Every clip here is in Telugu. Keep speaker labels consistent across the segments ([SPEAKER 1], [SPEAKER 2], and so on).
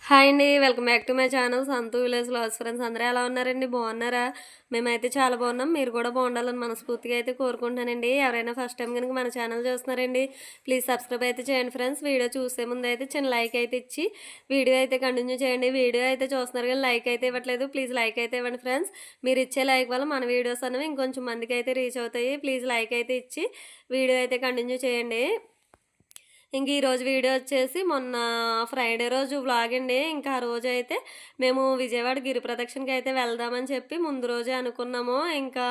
[SPEAKER 1] హాయ్ అండి. Welcome back to my channel Santhu village vlogs. Friends అందరూ ఎలా ఉన్నారండి? బాగున్నారా? మేమైతే చాలా బాగున్నాం. మీరు కూడా బాగుండాలని మనస్ఫూర్తిగా అయితే కోరుకుంటున్నానండి. ఎవరైనా ఫస్ట్ టైం కనుక మన ఛానల్ చూస్తున్నారండి, ప్లీజ్ సబ్స్క్రైబ్ అయితే చేయండి ఫ్రెండ్స్. వీడియో చూసే ముందు అయితే చిన్న లైక్ అయితే ఇచ్చి వీడియో అయితే కంటిన్యూ చేయండి. వీడియో అయితే చూస్తున్నారు కానీ లైక్ అయితే ఇవ్వట్లేదు. ప్లీజ్ లైక్ అయితే ఇవ్వండి ఫ్రెండ్స్. మీరు ఇచ్చే లైక్ వల్ల మన వీడియోస్ అనేవి ఇంకొంచెం మందికి అయితే రీచ్ అవుతాయి. ప్లీజ్ లైక్ అయితే ఇచ్చి వీడియో అయితే కంటిన్యూ చేయండి. ఇంక ఈరోజు వీడియో వచ్చేసి మొన్న ఫ్రైడే రోజు వ్లాగ్ అండి. ఇంకా ఆ రోజు అయితే మేము విజయవాడ గిరి ప్రదక్షిణకి అయితే వెళ్దామని చెప్పి ముందు రోజే అనుకున్నాము. ఇంకా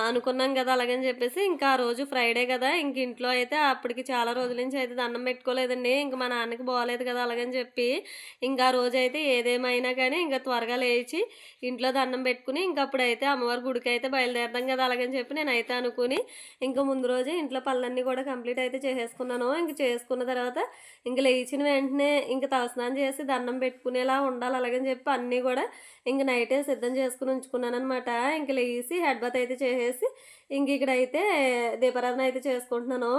[SPEAKER 1] అనుకున్నాం కదా అలాగని చెప్పేసి ఇంకా ఆ రోజు ఫ్రైడే కదా, ఇంక ఇంట్లో అయితే అప్పటికి చాలా రోజుల నుంచి అయితే దండం పెట్టుకోలేదండి. ఇంకా మా నాన్నకి బాగోలేదు కదా అలాగని చెప్పి ఇంకా ఆ రోజు అయితే ఏదేమైనా కానీ ఇంకా త్వరగా లేచి ఇంట్లో దండం పెట్టుకుని ఇంక అప్పుడైతే అమ్మవారి గుడికి అయితే బయలుదేరదాం కదా అలాగని చెప్పి నేనైతే అనుకుని ఇంకా ముందు రోజే ఇంట్లో పనులన్నీ కూడా కంప్లీట్ అయితే చేసేసుకున్నాను. ఇంక చేసుకున్న తర్వాత ఇంక లేచిన వెంటనే ఇంక తలస్నానం చేసి దండం పెట్టుకునేలా ఉండాలి అలాగని చెప్పి అన్నీ కూడా ఇంక నైటే సిద్ధం చేసుకుని ఉంచుకున్నాను అనమాట. ఇంక లేచి హెడ్ బాత్ అయితే చేసేసి ఇంక ఇక్కడైతే దీపారాధన అయితే చేసుకుంటున్నాను.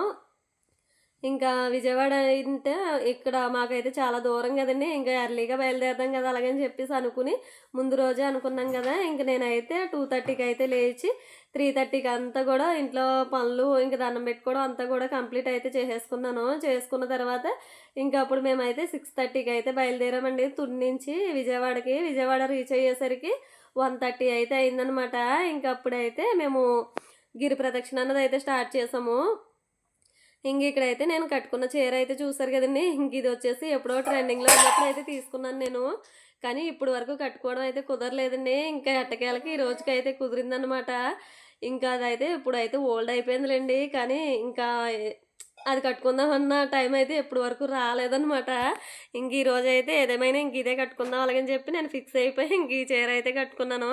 [SPEAKER 1] ఇంకా విజయవాడ అంటే ఇక్కడ మాకైతే చాలా దూరం కదండి. ఇంకా ఎర్లీగా బయలుదేరదాం కదా అలాగని చెప్పేసి అనుకుని ముందు రోజే అనుకున్నాం కదా. ఇంక నేనైతే 2:30కి అయితే లేచి 3:30కి అంతా కూడా ఇంట్లో పనులు ఇంకా దండం పెట్టుకోవడం అంతా కూడా కంప్లీట్ అయితే చేసేసుకున్నాను. చేసుకున్న తర్వాత ఇంకా అప్పుడు మేమైతే 6:30కి అయితే బయలుదేరామండి తుని నుంచి విజయవాడకి. విజయవాడ రీచ్ అయ్యేసరికి 1:30 అయితే అయిందనమాట. ఇంకా అప్పుడైతే మేము గిరి ప్రదక్షిణ అన్నది అయితే స్టార్ట్ చేసాము. ఇంక ఇక్కడైతే నేను కట్టుకున్న చీర అయితే చూసారు కదండి. ఇంక ఇది వచ్చేసి ఎప్పుడో ట్రెండింగ్లో ఉన్నప్పుడు అయితే తీసుకున్నాను నేను. కానీ ఇప్పుడు వరకు కట్టుకోవడం అయితే కుదరలేదండి. ఇంకా ఎట్టకేలకి ఈ రోజుకి అయితే కుదిరిందనమాట. ఇంకా అదైతే ఇప్పుడైతే ఓల్డ్ అయిపోయిందిలేండి. కానీ ఇంకా అది కట్టుకుందామన్న టైం అయితే ఎప్పుడు వరకు రాలేదనమాట. ఇంక ఈ రోజు అయితే ఏదేమైనా ఇంక ఇదే కట్టుకుందాం అలాగని చెప్పి నేను ఫిక్స్ అయిపోయి ఇంక ఈ చీర అయితే కట్టుకున్నాను.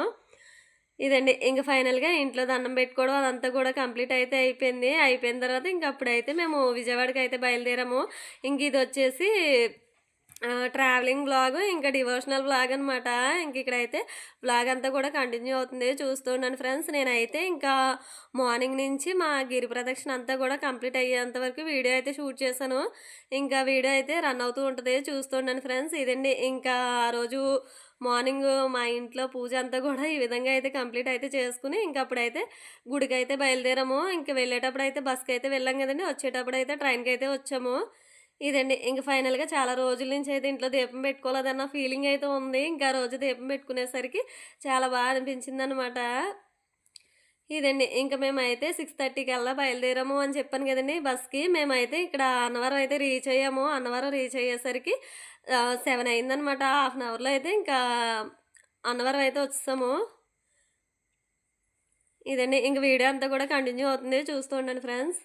[SPEAKER 1] ఇదండి ఇంక ఫైనల్గా ఇంట్లో దండం పెట్టుకోవడం అదంతా కూడా కంప్లీట్ అయితే అయిపోయింది. అయిపోయిన తర్వాత ఇంక అప్పుడైతే మేము విజయవాడకి అయితే బయలుదేరాము. ఇంక ఇది వచ్చేసి ట్రావెలింగ్ బ్లాగ్ ఇంకా డివోషనల్ బ్లాగ్ అనమాట. ఇంక ఇక్కడైతే బ్లాగ్ అంతా కూడా కంటిన్యూ అవుతుంది, చూస్తూ ఉన్నాను ఫ్రెండ్స్. నేనైతే ఇంకా మార్నింగ్ నుంచి మా గిరి ప్రదక్షిణ అంతా కూడా కంప్లీట్ అయ్యేంత వరకు వీడియో అయితే షూట్ చేశాను. ఇంకా వీడియో అయితే రన్ అవుతూ ఉంటుంది, చూస్తూ ఉన్నాను ఫ్రెండ్స్. ఇదండి ఇంకా ఆ రోజు మార్నింగ్ మా ఇంట్లో పూజ అంతా కూడా ఈ విధంగా అయితే కంప్లీట్ అయితే చేసుకుని ఇంక అప్పుడైతే గుడికి అయితే బయలుదేరాము. ఇంక వెళ్ళేటప్పుడు అయితే బస్కి అయితే వెళ్ళాం కదండి, వచ్చేటప్పుడు అయితే ట్రైన్కి అయితే వచ్చాము. ఇదండి ఇంక ఫైనల్గా చాలా రోజుల నుంచి అయితే ఇంట్లో దీపం పెట్టుకోలేదన్న ఫీలింగ్ అయితే ఉంది. ఇంకా రోజు దీపం పెట్టుకునేసరికి చాలా బాగా అనిపించింది అనమాట. ఇదండి ఇంక మేమైతే 6:30కి అలా బయలుదేరాము అని చెప్పాను కదండి బస్కి. మేమైతే ఇక్కడ అన్నవరం అయితే రీచ్ అయ్యాము. అన్నవరం రీచ్ అయ్యేసరికి 7 అయిందనమాట. హాఫ్ అన్ అవర్లో అయితే ఇంకా అన్నవరం అయితే వచ్చేసాము. ఇదండి ఇంక వీడియో అంతా కూడా కంటిన్యూ అవుతుంది, చూస్తూ ఉండండి ఫ్రెండ్స్.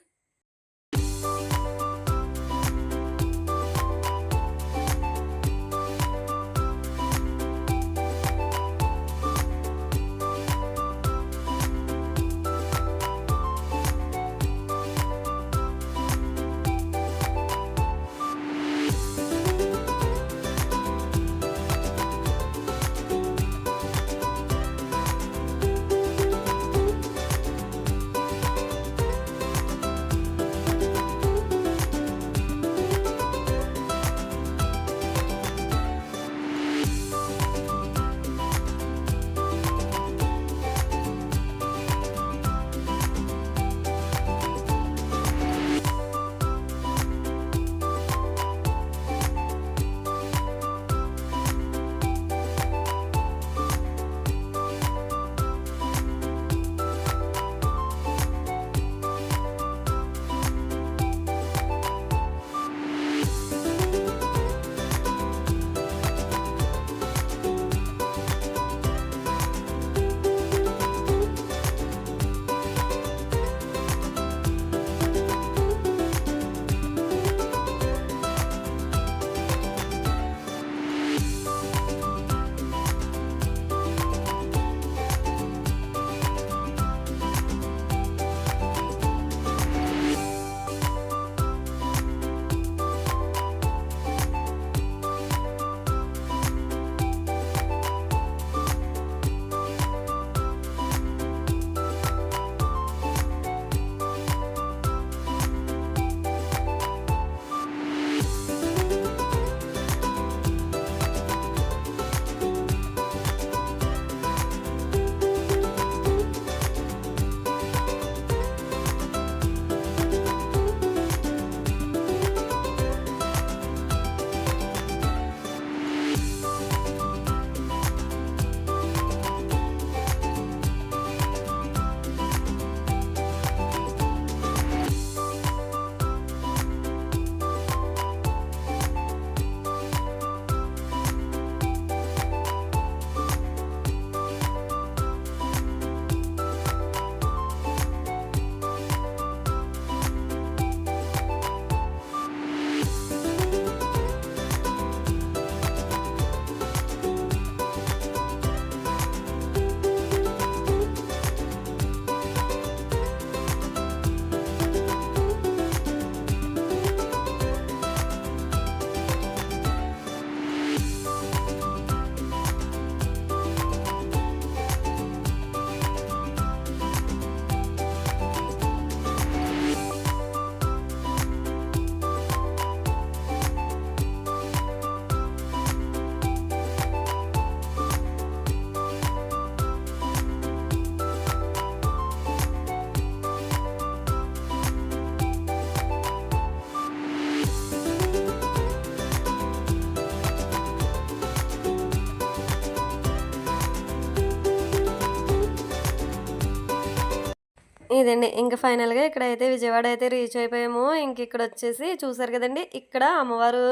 [SPEAKER 1] ఇదండి. ఇంక ఫైనల్‌గా ఇక్కడైతే విజయవాడ అయితే రీచ్ అయిపోయాము. ఇక్కడొచ్చేసి చూసారు కదండీ! ఇక్కడ అమ్మవారు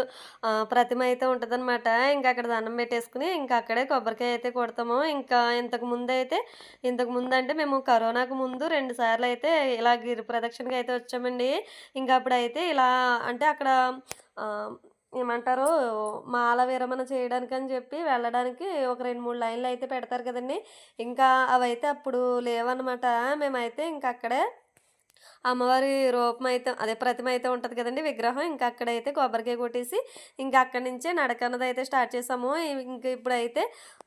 [SPEAKER 1] ప్రతిమ అయితే ఉంటదనమాట. అక్కడ దండం పెట్టేసుకొని అక్కడే కొబ్బరికాయ అయితే కొడతాము. ఇంతకు ముందంటే మేము కరోనాకు ముందు 2 సార్లయితే ఇలా గిరి ప్రదక్షిణకైతే వచ్చామండి. అప్పుడైతే ఇలా అంటే అక్కడ ఆహ్, ఏమంటారు మాల విరమణ చేయడానికని చెప్పి వెళ్ళడానికి ఒక 2, 3 లైన్‌లయితే పెడతారు కదండీ! అవైతే అప్పుడు లేవనమాట. మేమైతే అక్కడే అమ్మవారి రూపమైతే అదే ప్రతిమ అయితే ఉంటది కదండీ! విగ్రహం. అక్కడైతే కొబ్బరికాయ కొట్టేసి అక్కడి నుంచే నడకన్నదైతే స్టార్ట్ చేసాము. ఇప్పుడైతే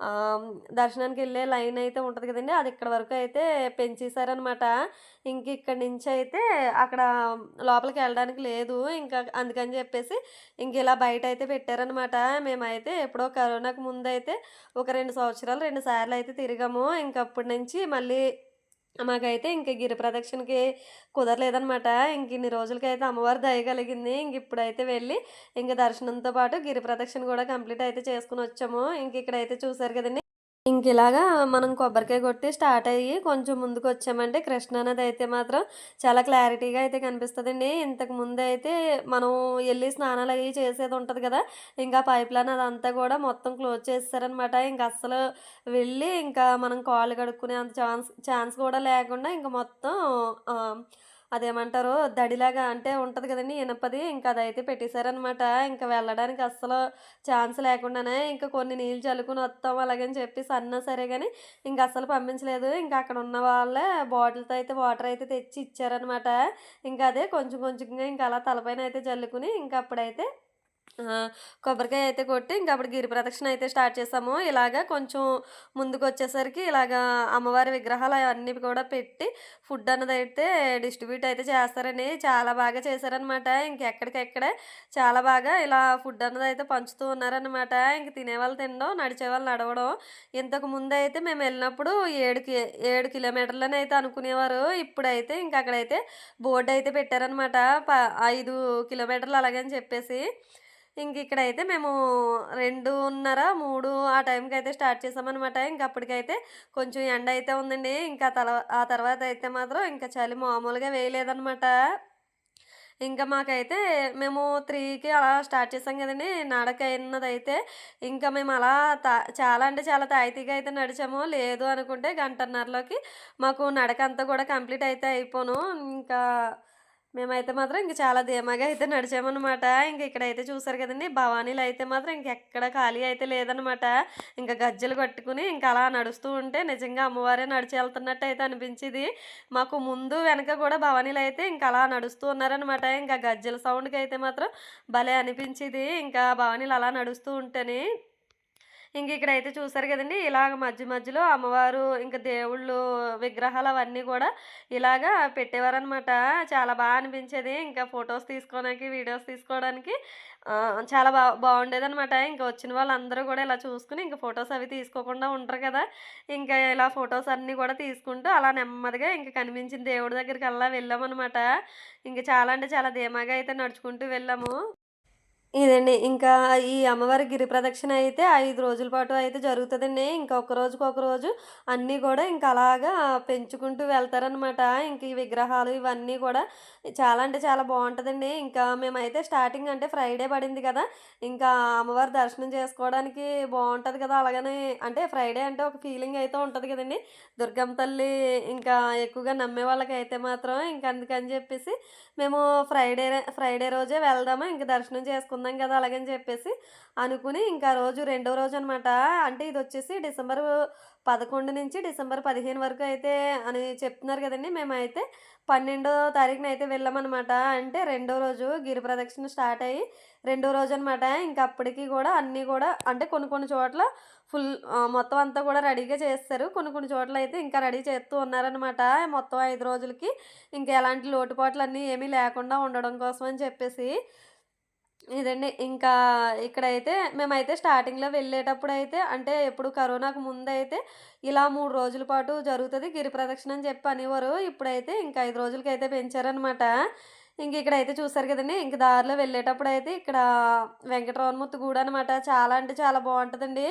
[SPEAKER 1] ఆహ్, దర్శనానికెళ్ళే లైనయితే ఉంటది కదండీ! అది ఇక్కడి వరకు అయితే పెంచేసారనమాట. ఇక్కడి నుంచయితే అక్కడ లోపలికెళ్ళడానికి లేదు. అందుకని చెప్పేసి ఇలా బయటయితే పెట్టారనమాట. మేమైతే ఎప్పుడో కరోనాకు ముందయితే ఒక 2 సంవత్సరాలు 2 సార్లయితే తిరిగాము. అప్పటి నుంచి మళ్ళీ మాకైతే గిరి ప్రదక్షిణకి కుదరలేదనమాట. ఇన్ని రోజులకైతే అమ్మవారి దయ కలిగింది. ఇప్పుడైతే వెళ్ళి దర్శనంతో పాటు గిరి ప్రదక్షిణ కూడా కంప్లీట్ అయితే చేసుకొనొచ్చాము. ఇక్కడైతే చూసారు కదండీ! ఇలాగా మనం కొబ్బరికాయ కొట్టి స్టార్ట్ అయ్యి కొంచెం ముందుకొచ్చామంటే కృష్ణా నది అయితే మాత్రం చాలా క్లారిటీగా అయితే కనిపిస్తదండి. ఇంతకు ముందయితే మనం ఎళ్లి స్నానాలయి చేసేది ఉంటది కదా! పైప్ లైన్ అదంతా కూడా మొత్తం క్లోజ్ చేసేసారనమాట. అస్సలు వెళ్ళి మనం కాళ్ళు కడుక్కునే అంత ఛాన్స్ కూడా లేకుండా మొత్తం అదేమంటారు దడిలాగా అంటే ఉంటది కదండీ! ఇనపది అదైతే పెట్టేసారనమాట. వెళ్ళడానికి అస్సలు ఛాన్స్ లేకుండానే కొన్ని నీళ్ళు చల్లుకొని వత్తాం అలాగని చెప్పేసి అన్నా సరే గాని అస్సలు పంపించలేదు. అక్కడ ఉన్న వాళ్ళే బాటిల్‌తో అయితే వాటర్ అయితే తెచ్చి ఇచ్చారనమాట. అదే కొంచెం కొంచెంగా అలా తలపైన అయితే జల్లుకొని అప్పుడైతే ఆ! కొబ్బరికాయ అయితే కొట్టి అప్పుడు గిరి ప్రదక్షిణ అయితే స్టార్ట్ చేసాము. కొంచెం ముందుకొచ్చేసరికి అమ్మవారి విగ్రహాలు అవన్నీ కూడా పెట్టి ఫుడ్ అన్నదైతే డిస్ట్రిబ్యూట్ అయితే చేస్తారండి. చాలా బాగా చేశారనమాట. ఎక్కడికెక్కడే చాలా బాగా ఇలా ఫుడ్ అన్నదైతే పంచుతూ ఉన్నారనమాట. తినేవాళ్ళు తినడం, నడిచేవాళ్ళు నడవడం. ఇంతకు ముందయితే మేమెళ్ళినప్పుడు 7 కిలోమీటర్లనైతే అనుకునేవారు. ఇప్పుడైతే అక్కడైతే బోర్డయితే పెట్టారనమాట. ప 5 కిలోమీటర్లు అలాగని చెప్పేసి. ఇక్కడైతే మేము 2:30, 3 ఆ టైంకయితే స్టార్ట్ చేసామనమాట. అప్పటికైతే కొంచెం ఎండయితే ఉందండి. ఆ తర్వాతయితే మాత్రం చలి మామూలుగా వేయలేదనమాట. మాకైతే మేము 3కి అలా స్టార్ట్ చేసాం కదండీ! నడకన్నదైతే మేము అలా చాలా అంటే చాలా తాయితీగా అయితే నడిచాము. లేదు అనుకుంటే గంటన్నరలోకి మాకు నడకంతా కూడా కంప్లీట్ అయితే అయిపోను. ఇంకా మేమైతే మాత్రం చాలా ధీమాగా అయితే నడిచామనమాట. ఇక్కడైతే చూసారు కదండీ! భవానీలో అయితే మాత్రం ఎక్కడ ఖాళీ అయితే లేదనమాట. గజ్జెలు కట్టుకుని అలా నడుస్తూ ఉంటే నిజంగా అమ్మవారే నడిచి ఎళ్తున్నట్టు అయితే అనిపించేది. మాకు ముందు వెనక కూడా భవానీలు అయితే అలా నడుస్తూ ఉన్నారనమాట. గజ్జెల సౌండ్‌కైతే మాత్రం భలే అనిపించేది. భవానీలు అలా నడుస్తూ ఉంటేని. ఇక్కడైతే చూసారు కదండీ! ఇలాగ మధ్య మధ్యలో అమ్మవారు దేవుళ్ళు విగ్రహాలు అవన్నీ కూడా ఇలాగా పెట్టేవారనమాట. చాలా అనిపించేది. ఫోటోస్ తీసుకోవడానికి, వీడియోస్ తీసుకోవడానికి చాలా బావుండేదనమాట. వచ్చిన వాళ్ళందరూ కూడా ఇలా చూసుకొని ఫోటోస్ అవి తీసుకోకుండా ఉండరు కదా! ఇలా ఫోటోస్ అన్నీ కూడా తీసుకుంటూ అలా నెమ్మదిగా కనిపించిన దేవుడి దగ్గరికల్లా వెళ్ళామనమాట. చాలా అంటే చాలా ధీమాగా అయితే నడుచుకుంటూ వెళ్ళాము. ఇదండి. ఈ అమ్మవారి గిరి ప్రదక్షిణ అయితే 5 రోజుల పాటు అయితే జరుగుతదండి. ఒక రోజుకొక రోజు అన్నీ గూడా అలాగా పెంచుకుంటూ వెళ్తారనమాట. ఈ విగ్రహాలు ఇవన్నీ కూడా చాలా అంటే చాలా బావుంటదండి. మేమైతే స్టార్టింగ్ అంటే ఫ్రైడే పడింది కదా! అమ్మవారి దర్శనం చేసుకోవడానికి బావుంటది కదా! అలాగని అంటే ఫ్రైడే అంటే ఒక ఫీలింగ్ అయితే ఉంటది కదండీ! దుర్గమ్మ తల్లి ఎక్కువగా నమ్మే వాళ్ళకైతే మాత్రం అందుకని చెప్పేసి మేము ఫ్రైడే రోజే వెళ్దాము. దర్శనం చేసుకుందాం కదా! అలాగని చెప్పేసి అనుకుని ఆ రోజు రెండో రోజనమాట. అంటే ఇదొచ్చేసి డిసెంబరు 11 నుంచి డిసెంబర్ 15 వరకు అయితే అని చెప్తున్నారు కదండీ! మేమైతే 12వ తారీఖునైతే వెళ్ళామనమాట. అంటే రెండో రోజు గిరి ప్రదక్షిణ స్టార్ట్ అయ్యి రెండో రోజనమాట. అప్పటికి కూడా అన్నీ కూడా అంటే కొన్ని కొన్ని చోట్ల మొత్తం అంతా కూడా రెడీగా చేసేశారు. కొన్ని కొన్ని చోట్లయితే రెడీ చేస్తూ ఉన్నారనమాట. మొత్తం 5 రోజులకి ఎలాంటి లోటుపాట్లన్నీ ఏమీ లేకుండా ఉండడం కోసం అని చెప్పేసి. ఇదండి. ఇక్కడైతే మేమైతే స్టార్టింగ్‌లో వెళ్ళేటప్పుడైతే అంటే ఎప్పుడు కరోనాకు ముందైతే ఇలా 3 రోజుల పాటు జరుగుతది గిరి ప్రదక్షిణ అని చెప్పి అనేవారు. ఇప్పుడైతే 5 రోజులకైతే పెంచారనమాట. ఇంక ఇక్కడైతే చూసారు కదండీ! ఇంక దారిలో వెళ్ళేటప్పుడైతే ఇక్కడ వెంకటరమణమూర్తి గుడనమాట. చాలా అంటే చాలా బావుంటదండి.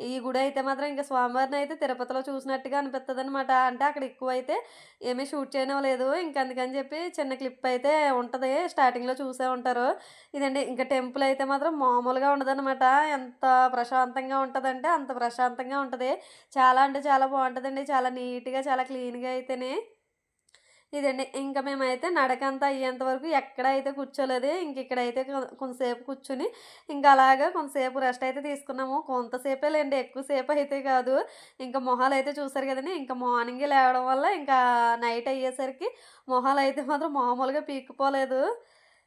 [SPEAKER 1] ఈ గుడయితే మాత్రం ఇంక స్వామివారినయితే తిరుపతిలో చూసినట్టుగా అనిపిత్తదనమాట. అంటే అక్కడ ఎక్కువైతే ఏమీ షూట్ చేయనివ్వలేదు. ఇంక అందుకని చెప్పి చిన్న క్లిప్ అయితే ఉంటది. స్టార్టింగ్‌లో చూసే ఉంటారు. ఇదండి ఇంక టెంపుల్ అయితే మాత్రం మామూలుగా ఉండదనమాట. ఎంత ప్రశాంతంగా ఉంటదంటే అంత ప్రశాంతంగా ఉంటది. చాలా అంటే చాలా బావుంటదండి. చాలా నీట్‌గా, చాలా క్లీన్‌గా అయితేనే. ఇదండి. ఇంక మేమైతే నడకంతా అయ్యేంత వరకు ఎక్కడైతే కూర్చోలేదు. ఇంకిక్కడైతే కొంతసేపు కూర్చొని, ఇంక అలాగా కొంతసేపు రెస్ట్ అయితే తీసుకున్నాము. కొంతసేపే లెండి, ఎక్కువ సేపయితే కాదు. ఇంక మొహాలయితే చూసారు కదండీ! ఇంక మార్నింగే లేవడం వల్ల ఇంకా నైట్ అయ్యేసరికి మొహాలయితే మాత్రం మామూలుగా పీక్కుపోలేదు.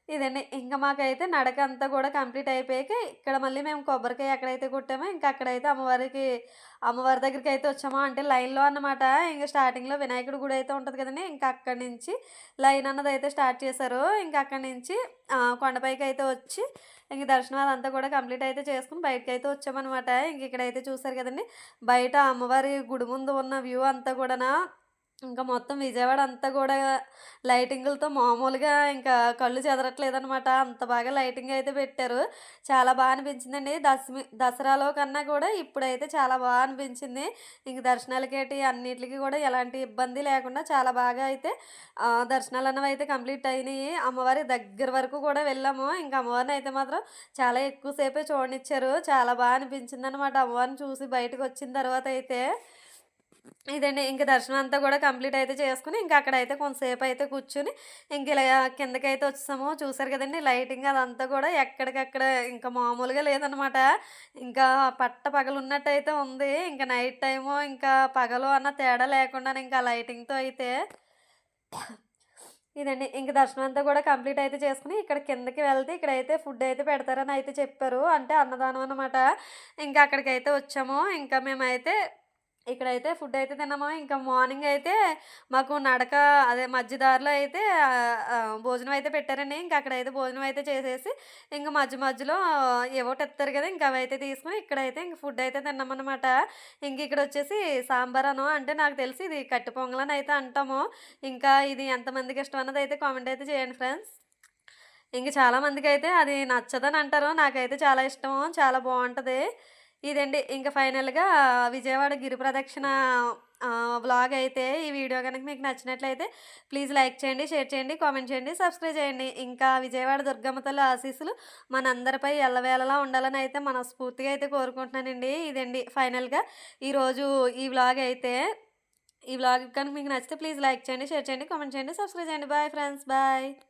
[SPEAKER 1] ఇదండి. ఇంక మాకైతే నడకంతా గూడా కంప్లీట్ అయిపోయాక ఇక్కడ మళ్ళీ మేము కొబ్బరికాయ ఎక్కడైతే కొట్టామో ఇంక అక్కడైతే అమ్మవారి దగ్గరికైతే వచ్చాము. అంటే లైన్‌లో అన్నమాట. ఇంక స్టార్టింగ్‌లో వినాయకుడి గుడి అయితే ఉంటది కదండీ! ఇంక అక్కడి నుంచి లైన్ అన్నదైతే స్టార్ట్ చేశారు. ఇంక అక్కడి నుంచి కొండపైకైతే వచ్చి ఇంక దర్శనం అదంతా కూడా కంప్లీట్ అయితే చేసుకొని బయటకైతే వచ్చామనమాట. ఇంక ఇక్కడైతే చూసారు కదండీ! బయట అమ్మవారి గుడి ముందు ఉన్న వ్యూ అంతా కూడానా ఇంకా మొత్తం విజయవాడ అంతా గూడా లైటింగులతో మామూలుగా ఇంకా కళ్ళు చెదరట్లేదనమాట. అంత బాగా లైటింగ్ అయితే పెట్టారు. చాలా అనిపించిందండి. దసరాలో కన్నా కూడా ఇప్పుడైతే చాలా అనిపించింది. ఇంక దర్శనాలకేటి అన్నిట్లికి కూడా ఎలాంటి ఇబ్బంది లేకుండా చాలా బాగా అయితే దర్శనాలన్నవయితే కంప్లీట్ అయినియి. అమ్మవారి దగ్గర వరకు కూడా వెళ్ళాము. ఇంక అమ్మవారిని అయితే మాత్రం చాలా ఎక్కువ సేపే చూడనిచ్చారు. చాలా అనిపించిందనమాట అమ్మవారిని చూసి బయటకొచ్చిన తర్వాతయితే. ఇదండి. ఇంక దర్శనం అంతా గూడా కంప్లీట్ అయితే చేసుకొని, ఇంక అక్కడైతే కొంతసేపయితే కూర్చొని, ఇంక ఇలా కిందకైతే వచ్చేసాము. చూసారు కదండీ! లైటింగ్ అదంతా గూడా ఎక్కడికక్కడ ఇంక మామూలుగా లేదనమాట. ఇంకా పగలున్నట్టయితే ఉంది. ఇంక నైట్ టైము, ఇంకా పగలు అన్న తేడా లేకుండానే ఇంకా లైటింగ్‌తో అయితే ఇదండి. ఇంక దర్శనం అంతా గూడా కంప్లీట్ అయితే చేసుకొని, ఇక్కడ కిందకి వెళ్తే ఇక్కడైతే ఫుడ్ అయితే పెడతారని అయితే చెప్పారు. అంటే అన్నదానం అనమాట. ఇంకా అక్కడికైతే వచ్చాము. ఇంకా మేమైతే ఇక్కడైతే ఫుడ్ అయితే తిన్నాము. ఇంకా మార్నింగ్ అయితే మాకు అదే మధ్య దారిలో అయితే భోజనం అయితే పెట్టారండి. ఇంక అక్కడైతే భోజనం అయితే చేసేసి, ఇంక మధ్యలో ఏవోటి ఇత్తారు కదా! ఇంక అవైతే తీసుకొని ఇక్కడైతే ఇంక ఫుడ్ అయితే తిన్నామనమాట. ఇంక ఇక్కడొచ్చేసి సాంబారను అంటే నాకు తెలిసి ఇది కట్టు పొంగలని అయితే అంటాము. ఇంకా ఇది ఎంతమందికి ఇష్టం అన్నదైతే కామెంట్ అయితే చేయండి ఫ్రెండ్స్. ఇంక చాలా మందికైతే అది నచ్చదని అంటారు. నాకైతే చాలా ఇష్టము. చాలా బావుంటది. ఇదండి. ఇంక ఫైనల్‌గా విజయవాడ గిరి ప్రదక్షిణ వ్లాగ్ అయితే ఈ వీడియో గనక మీకు నచ్చినట్లయితే ప్లీజ్ లైక్ చేయండి, షేర్ చేయండి, కామెంట్ చేయండి, సబ్స్క్రైబ్ చేయండి. ఇంకా విజయవాడ దుర్గమ్మ తల్లి ఆశీస్సులు మనందరిపై ఎల్లవేళలా ఉండాలని అయితే మనస్ఫూర్తిగా అయితే కోరుకుంటున్నానండి. ఇదండి ఫైనల్‌గా ఈరోజు ఈ వ్లాగ్ అయితే. ఈ వ్లాగ్ కనుక మీకు నచ్చితే ప్లీజ్ లైక్ చేయండి, షేర్ చేయండి, కామెంట్ చేయండి, సబ్స్క్రైబ్ చేయండి. Bye friends. బాయ్.